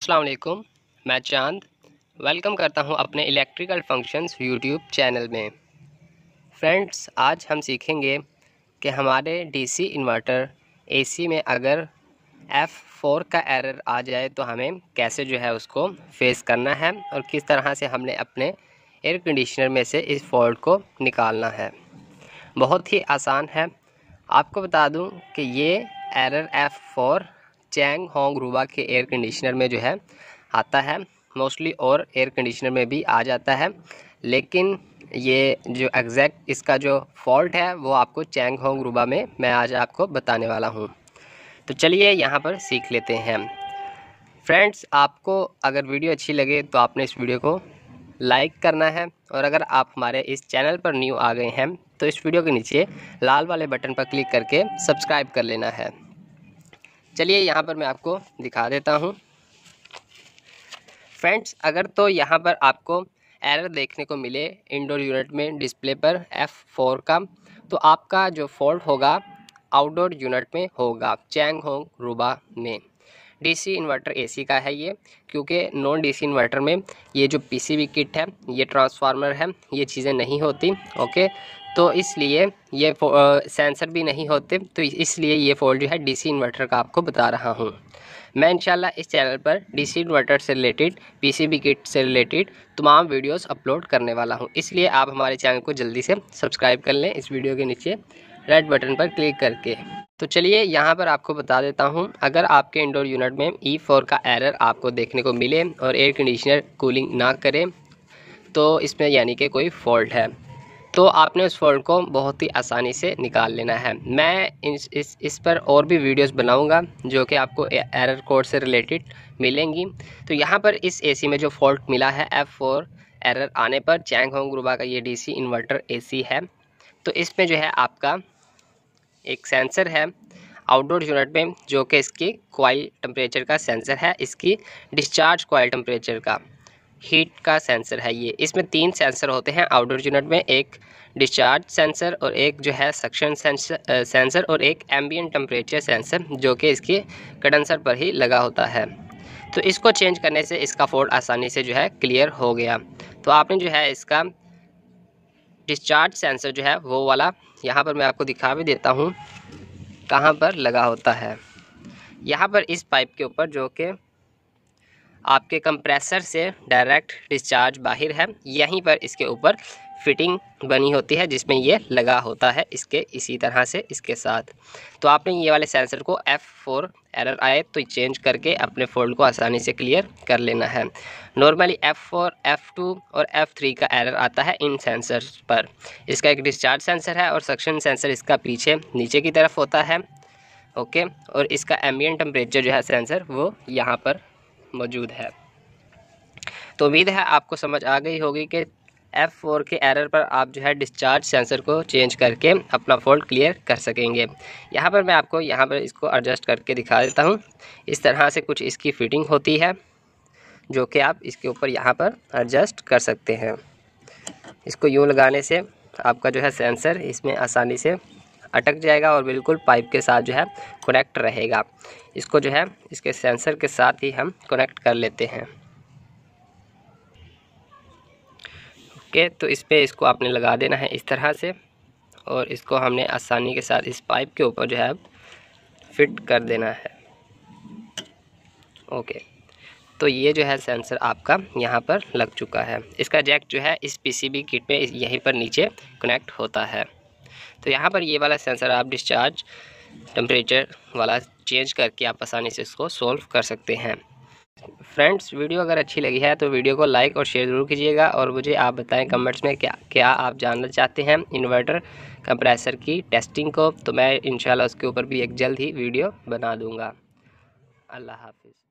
अस्सलाम वालेकुम। मैं चांद वेलकम करता हूं अपने इलेक्ट्रिकल फंक्शंस यूट्यूब चैनल में। फ्रेंड्स, आज हम सीखेंगे कि हमारे डीसी इन्वर्टर एसी में अगर F4 का एरर आ जाए तो हमें कैसे उसको फेस करना है और किस तरह से हमने अपने एयर कंडीशनर में से इस फॉल्ट को निकालना है। बहुत ही आसान है। आपको बता दूं कि ये एरर F4 चैंग होंग रूबा के एयर कंडीशनर में आता है मोस्टली, और एयर कंडीशनर में भी आ जाता है, लेकिन ये जो एग्जैक्ट इसका जो फॉल्ट है वो आपको चैंग होंग रूबा में मैं आज आपको बताने वाला हूँ। तो चलिए यहाँ पर सीख लेते हैं। फ्रेंड्स, आपको अगर वीडियो अच्छी लगे तो आपने इस वीडियो को लाइक करना है, और अगर आप हमारे इस चैनल पर न्यू आ गए हैं तो इस वीडियो के नीचे लाल वाले बटन पर क्लिक करके सब्सक्राइब कर लेना है। चलिए यहाँ पर मैं आपको दिखा देता हूँ। फ्रेंड्स, अगर तो यहाँ पर आपको एरर देखने को मिले इंडोर यूनिट में डिस्प्ले पर F4 का, तो आपका जो फॉल्ट होगा आउटडोर यूनिट में होगा, चैंग होंग रूबा में। डीसी इन्वर्टर एसी का है ये, क्योंकि नॉन डीसी इन्वर्टर में ये जो पीसीबी किट है, ये ट्रांसफार्मर है, ये चीज़ें नहीं होती। ओके, तो इसलिए ये सेंसर भी नहीं होते, तो इसलिए ये फॉल्ट जो है डीसी इन्वर्टर का आपको बता रहा हूँ। मैं इंशाल्लाह इस चैनल पर डीसी इन्वर्टर से रिलेटेड, पीसीबी किट से रिलेटेड तमाम वीडियोस अपलोड करने वाला हूं, इसलिए आप हमारे चैनल को जल्दी से सब्सक्राइब कर लें इस वीडियो के नीचे रेड बटन पर क्लिक करके। तो चलिए यहाँ पर आपको बता देता हूं, अगर आपके इंडोर यूनिट में E4 का एरर आपको देखने को मिले और एयर कंडीशनर कूलिंग ना करे तो इसमें यानी कि कोई फॉल्ट है, तो आपने उस फॉल्ट को बहुत ही आसानी से निकाल लेना है। मैं इस पर और भी वीडियोस बनाऊंगा जो कि आपको एरर कोड से रिलेटेड मिलेंगी। तो यहाँ पर इस एसी में जो फॉल्ट मिला है F4 एरर आने पर, चैंग होंग रूबा का ये डीसी इन्वर्टर एसी है, तो इसमें आपका एक सेंसर है आउटडोर यूनिट में, जो कि इसकी कॉइल टेम्परेचर का सेंसर है, इसकी डिस्चार्ज कॉइल टेम्परेचर का हीट का सेंसर है ये। इसमें 3 सेंसर होते हैं आउटडोर यूनिट में, एक डिस्चार्ज सेंसर और एक सक्शन सेंसर और एक एम्बिएंट टेम्परेचर सेंसर, जो कि इसके कंडेंसर पर ही लगा होता है। तो इसको चेंज करने से इसका फॉल्ट आसानी से क्लियर हो गया। तो आपने इसका डिस्चार्ज सेंसर वो वाला यहाँ पर मैं आपको दिखा भी देता हूँ कहाँ पर लगा होता है। यहाँ पर इस पाइप के ऊपर, जो कि आपके कंप्रेसर से डायरेक्ट डिस्चार्ज बाहर है, यहीं पर इसके ऊपर फिटिंग बनी होती है जिसमें ये लगा होता है इसके इसी तरह से इसके साथ। तो आपने ये वाले सेंसर को F4 एरर आए तो चेंज करके अपने फॉल्ट को आसानी से क्लियर कर लेना है। नॉर्मली F4, F2 और F3 का एरर आता है इन सेंसर्स पर। इसका एक डिस्चार्ज सेंसर है और सक्शन सेंसर इसका पीछे नीचे की तरफ होता है। ओके, और इसका एम्बिएंट टेम्परेचर सेंसर वो यहाँ पर मौजूद है। तो उम्मीद है आपको समझ आ गई होगी कि F4 के एरर पर आप डिस्चार्ज सेंसर को चेंज करके अपना फॉल्ट क्लियर कर सकेंगे। यहाँ पर मैं आपको इसको एडजस्ट करके दिखा देता हूँ। इस तरह से कुछ इसकी फिटिंग होती है, जो कि आप इसके ऊपर यहाँ पर एडजस्ट कर सकते हैं। इसको यूँ लगाने से आपका सेंसर इसमें आसानी से अटक जाएगा और बिल्कुल पाइप के साथ कनेक्ट रहेगा। इसको इसके सेंसर के साथ ही हम कनेक्ट कर लेते हैं। ओके, तो इस पे इसको आपने लगा देना है इस तरह से, और इसको हमने आसानी के साथ इस पाइप के ऊपर फिट कर देना है। ओके, तो ये सेंसर आपका यहाँ पर लग चुका है। इसका जैक इस पीसीबी किट में यहीं पर नीचे कनेक्ट होता है। तो यहाँ पर ये वाला सेंसर आप डिस्चार्ज टेम्परेचर वाला चेंज करके आप आसानी से इसको सॉल्व कर सकते हैं। फ्रेंड्स, वीडियो अगर अच्छी लगी है तो वीडियो को लाइक और शेयर ज़रूर कीजिएगा, और मुझे आप बताएं कमेंट्स में क्या आप जानना चाहते हैं इन्वर्टर कंप्रेसर की टेस्टिंग को। तो मैं इंशाल्लाह उसके ऊपर भी एक जल्द ही वीडियो बना दूँगा। अल्लाह हाफिज़।